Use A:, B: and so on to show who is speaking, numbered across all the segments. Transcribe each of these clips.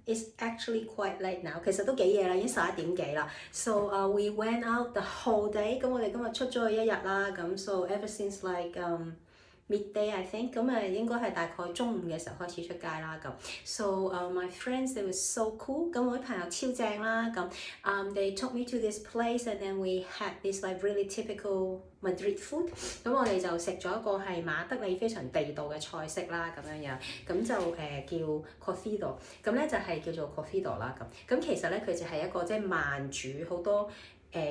A: it's actually quite late now， 其實都幾夜啦，已經11點幾啦。So we went out the whole day， 咁我哋今日出咗去一日啦，咁 so ever since like midday I think， 咁應該係大概中午嘅時候開始出街啦咁。So my friends they were so cool， 咁我啲朋友超正啦咁。They took me to this place and then we had this like really typical Madrid food， 咁我哋就食咗一個係馬德里非常地道嘅菜式啦咁樣樣，咁就叫 Cocido， 咁咧就係叫做 Cocido 啦咁。咁其實咧佢就係一個即係慢煮好多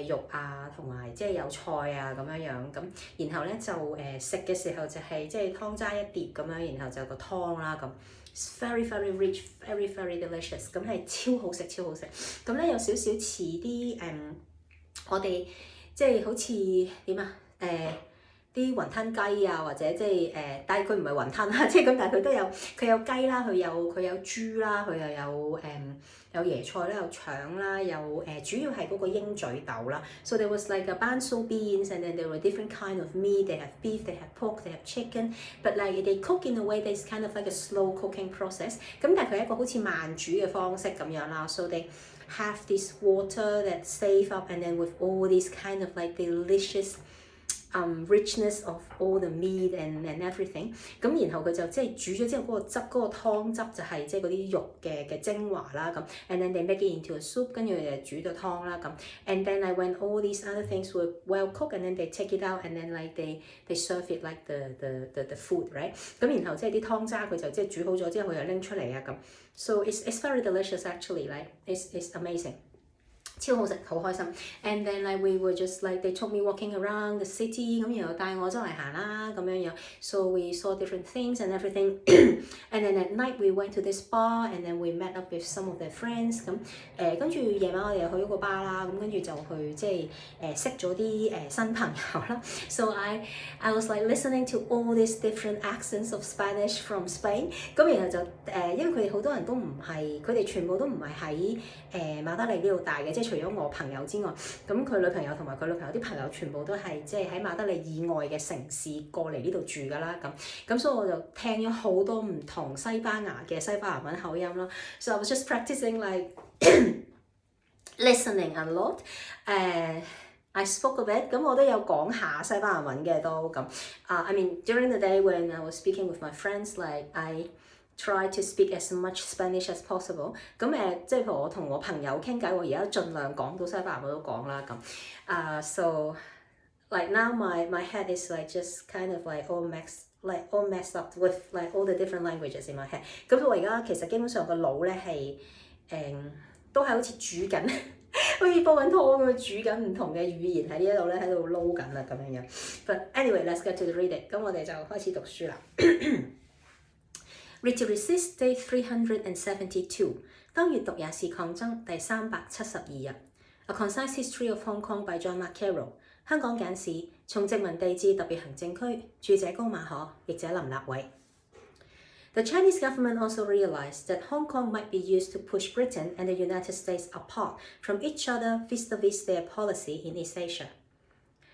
A: 肉啊，同埋即係有菜啊咁樣樣，咁然後咧就食嘅時候就係即係湯渣一碟咁樣，然後就有個湯啦咁。Very very rich, very very delicious， 咁係超好食超好食。咁咧有少少似啲我哋即係好似點啊啲雲吞雞啊，或者即係但係佢唔係雲吞啦，即係咁，但係佢有雞啦，佢有豬啦，佢又有椰菜啦，有腸啦，主要係嗰個鷹嘴豆啦。So there was like a basil beans and then there were different kind of meat. They have beef, they have pork, they have chicken. But like they cook in a way that's kind of like a slow cooking process. 咁但係佢係一個好似慢煮嘅方式咁樣啦。So they have this water that save up and then with all these kind of like delicious richness of all the meat and everything， 咁然後佢就即係煮咗之後嗰個汁嗰個湯汁就係即係嗰啲肉嘅精華啦咁 ，and then they make it into a soup， 跟住就煮咗湯啦咁 ，and then like when all these other things were well cooked and then they take it out and then like they serve it like the food right， 咁然後即係啲湯渣佢就即係煮好咗之後佢又拎出嚟啊咁 ，so it's very delicious actually like it's amazing。超好食，好開心。And then like we were just like they took me walking around the city， 咁然後帶我周圍行啦咁樣樣。So we saw different things and everything 。And then at night we went to this bar and then we met up with some of their friends。咁跟住夜晚我哋又去咗個 bar 啦，咁跟住就去即係識咗啲新朋友啦。So I was like listening to all these different accents of Spanish from Spain。咁然後就因為佢哋好多人都唔係，佢哋全部都唔係喺馬德里呢度大嘅，即係除咗我朋友之外，咁佢女朋友同埋佢女朋友啲朋友全部都係即係喺馬德里以外嘅城市過嚟呢度住㗎啦，咁所以我就聽咗好多唔同西班牙文口音啦。So I was just practicing like listening a lot. I spoke a bit， 咁我都有講下西班牙文嘅都咁。I mean during the day when I was speaking with my friends, like I try to speak as much Spanish as possible。咁即係譬如我同我朋友傾偈，我而家盡量講到西班牙文都講啦咁。So like now my head is like just kind of like all messed up with like all the different languages in my head。咁我而家其實基本上個腦咧係都係好似煮緊。好似煲緊湯咁煮緊唔同嘅語言喺呢一度咧，喺度撈緊啦咁樣樣。But anyway, let's get to the reading。咁我哋就開始讀書啦。Read to Resist Day 372。當閱讀也是抗爭第372日。A Concise History of Hong Kong by John Carroll。香港簡史從殖民地至特別行政區，著者高馬可，譯者林立偉。The Chinese government also realized that Hong Kong might be used to push Britain and the United States apart from each other vis-a-vis their policy in East Asia.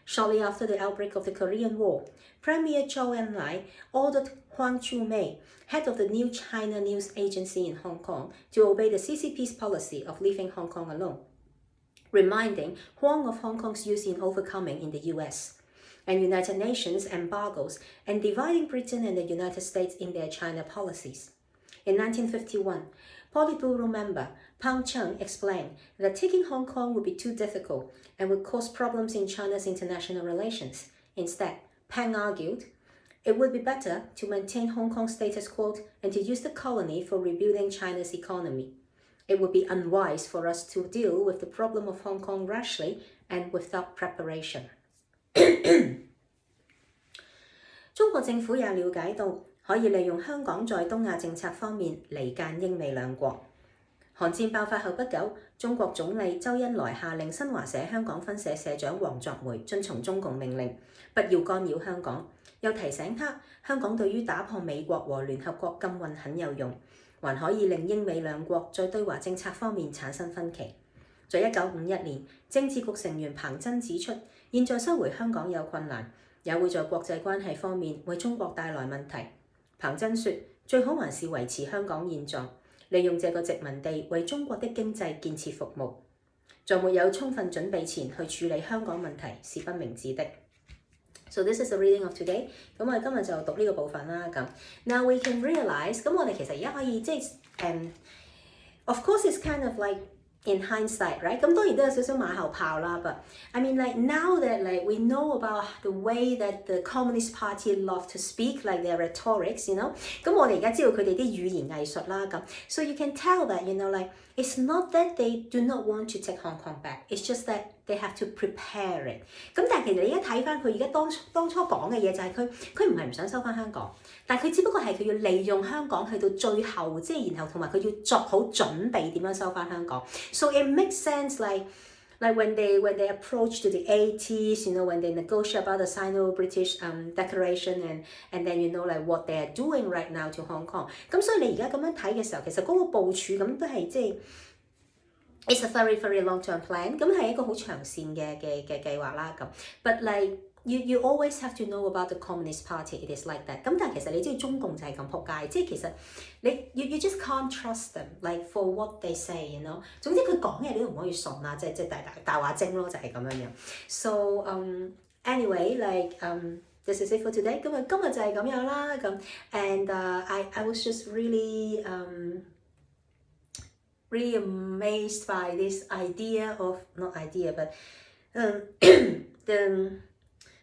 A: Shortly after the outbreak of the Korean War, Premier Zhou Enlai ordered Huang Chu-mei, head of the New China News Agency in Hong Kong, to obey the CCP's policy of leaving Hong Kong alone, reminding Huang of Hong Kong's use in overcoming in the US and United Nations embargoes and dividing Britain and the United States in their China policies. In 1951, Politburo member Pang Cheng explained that taking Hong Kong would be too difficult and would cause problems in China's international relations. Instead, Pang argued, it would be better to maintain Hong Kong's status quo and to use the colony for rebuilding China's economy. It would be unwise for us to deal with the problem of Hong Kong rashly and without preparation. 中國政府也了解到可以利用香港在東亞政策方面離間英美兩國。韓戰爆發後不久，中國總理周恩來下令新華社香港分社社長黃作梅遵從中共命令，不要干擾香港，又提醒他香港對於打破美國和聯合國禁運很有用，還可以令英美兩國在對華政策方面產生分歧。在1951年，政治局成員彭真指出，現在收回香港有困難，也會在國際關係方面為中國帶來問題。彭真說，最好還是維持香港現狀，利用這個殖民地為中國的經濟建設服務，在沒有充分準備前去處理香港問題是不明智的。So this is the reading of today。咁我哋今日就讀呢個部分啦。咁 Now we can realize，咁我哋其實而家可以即係of course it's kind of like in hindsight, right? 咁當然都有少少馬後炮啦 ，but I mean like now that like we know about the way that the Communist Party love to speak, like their rhetorics, you know? 咁我哋而家知道佢哋啲語言藝術啦，咁 so you can tell that, you know, like it's not that they do not want to take Hong Kong back, it's just that they have to prepare it。咁但係其實你而家睇翻佢而家當初講嘅嘢就係佢唔係唔想收翻香港，但係佢只不過係佢要利用香港去到最後，即係然後同埋佢要作好準備點樣收翻香港。So it makes sense like when they approach to the 80s, you know, when they negotiate about the Sino-British declaration and then you know like what they are doing right now to Hong Kong。咁所以你而家咁樣睇嘅時候，其實嗰個部署咁都係即係。It's a very very long-term plan， 咁係一個好長線嘅計劃啦咁。But like you always have to know about the Communist Party, it is like that。咁但係其實你知道中共就係咁仆街，即係其實you just can't trust them like for what they say, you know。總之佢講嘢你都唔可以信啦，即係大話精咯，就係咁樣樣。So anyway like this is it for today。咁今日就係咁樣啦咁。And I was just really amazed by this idea of not idea but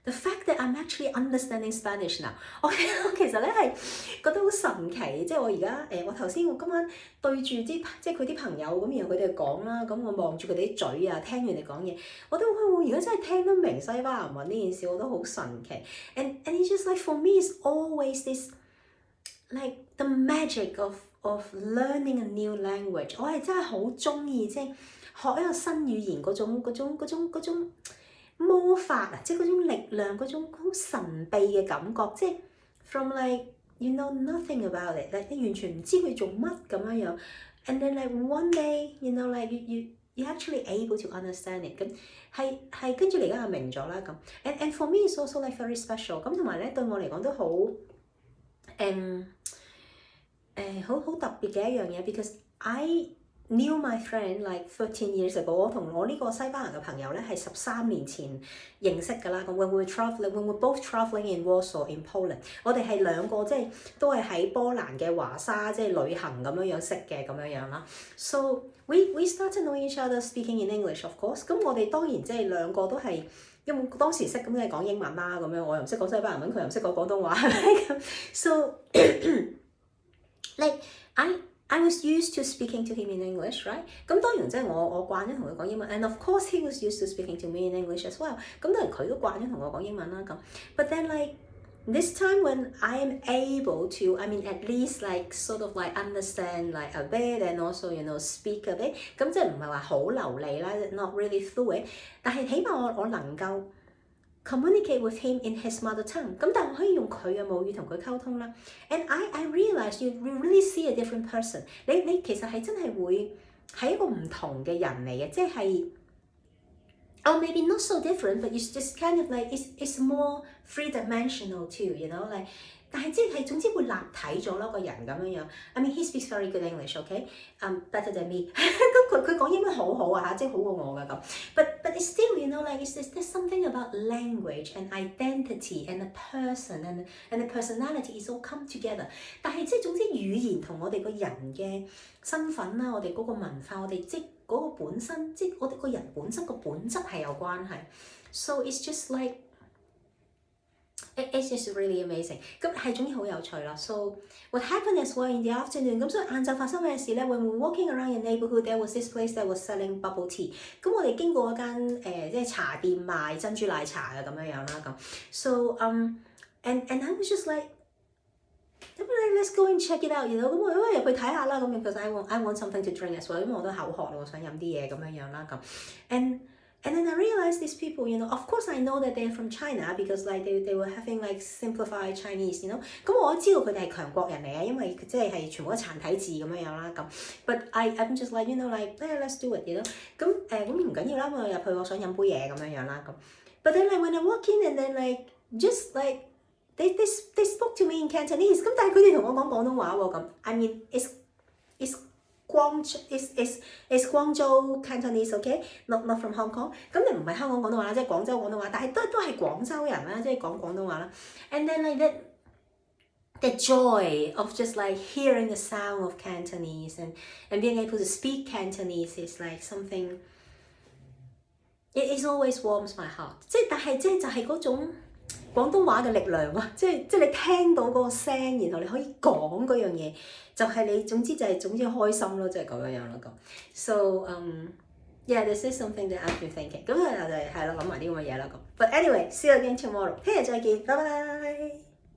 A: the fact that I'm actually understanding Spanish now。我其實咧係覺得好神奇，即係我而家我頭先我今晚對住啲即係佢啲朋友咁，然後佢哋講啦，咁我望住佢哋啲嘴啊，聽完你講嘢，我都我而家真係聽得明西班牙文呢件事，我覺得好神奇。And it's just like for me it's always this like the magic of learning a new language。我係真係好中意即係學一個新語言嗰種魔法啊，即係嗰種力量，嗰種好神秘嘅感覺，即係 from like you know nothing about it， like 你完全唔知佢做乜咁樣樣 ，and then like one day you know like you actually able to understand it， 咁係跟住你而家就明咗啦咁。And for me it's also like very special。咁同埋咧對我嚟講都好好特別嘅一樣嘢 ，because I knew my friend like 13 years ago。我同我呢個西班牙嘅朋友咧係13年前認識㗎啦。咁 when we both traveling in Warsaw in Poland， 我哋係兩個即係都係喺波蘭嘅華沙即係旅行咁樣識嘅咁樣啦。So we started knowing each other speaking in English of course。咁我哋當然即係兩個都係。因為當時識咁你講英文啦，咁樣我又唔識講西班牙文，佢又唔識講廣東話，係咪咁 ？So like I was used to speaking to him in English, right？ 咁當然即係我慣咗同佢講英文 ，and of course he was used to speaking to me in English as well。咁當然佢都慣咗同我講英文啦咁。But then like this time when I am able to, I mean at least like sort of like understand like a bit and also you know speak a bit， 咁即係唔係話好流利啦 ，not really fluent， 但係起碼我能夠communicate with him in his mother tongue。咁但係我可以用佢嘅母語同佢溝通啦。And I realize you really see a different person。你其實係真係會係一個唔同嘅人嚟嘅，即係。Or maybe not so different, but it's just kind of like it's more three-dimensional too, you know, like 但係即係總之會立體咗咯個人咁樣樣。I mean he speaks very good English, okay? Better than me。咁佢講英文好好啊嚇，即係好過我㗎咁。But it's still, you know, like there's something about language and identity and a person and the personality is all come together。但係即係總之語言同我哋個人嘅身份啦，我哋嗰個文化，我哋即嗰個本身，即係我哋個人本身個本質係有關係。So it's just like it's just really amazing。咁係總之好有趣啦。So what happened as well in the afternoon？ 咁所以晏晝發生咩事咧 ？When we were walking around in neighborhood, there was this place that was selling bubble tea。咁我哋經過一間即係茶店賣珍珠奶茶嘅咁樣樣啦咁。So and I was just like。Let's go and check it out， you know， 咁我入去睇下啦，咁 because I want something to drink as well， 因為我都口渴啦，我想飲啲嘢咁樣樣啦咁。And then I realized these people, you know, of course I know that they're from China because like they were having like simplified Chinese, you know。咁我都知道佢哋係強國人嚟嘅，因為即係全部都殘體字咁樣樣啦咁。But I'm just like you know like let's do it，you know。咁唔緊要啦，我入去我想飲杯嘢咁樣樣啦咁。But then like when I walk in and then like just like They spoke to me in Cantonese， 咁但係佢哋同我講廣東話喎咁。I mean it's is Guangzhou Cantonese，OK？Not from Hong Kong。咁你唔係香港廣東話啦，即係廣州廣東話，但係都係廣州人啦，即係講廣東話啦。And then like the joy of just like hearing the sound of Cantonese and being able to speak Cantonese is like something. It always warms my heart。但係就係嗰種廣東話嘅力量啊！即係你聽到嗰個聲，然後你可以講嗰樣嘢，就係你總之開心咯，即係咁樣咯咁。So yeah, this is something that I've been thinking。咁就係咯，諗埋啲咁嘅嘢啦咁。But anyway, see you again tomorrow。聽日再見，拜拜。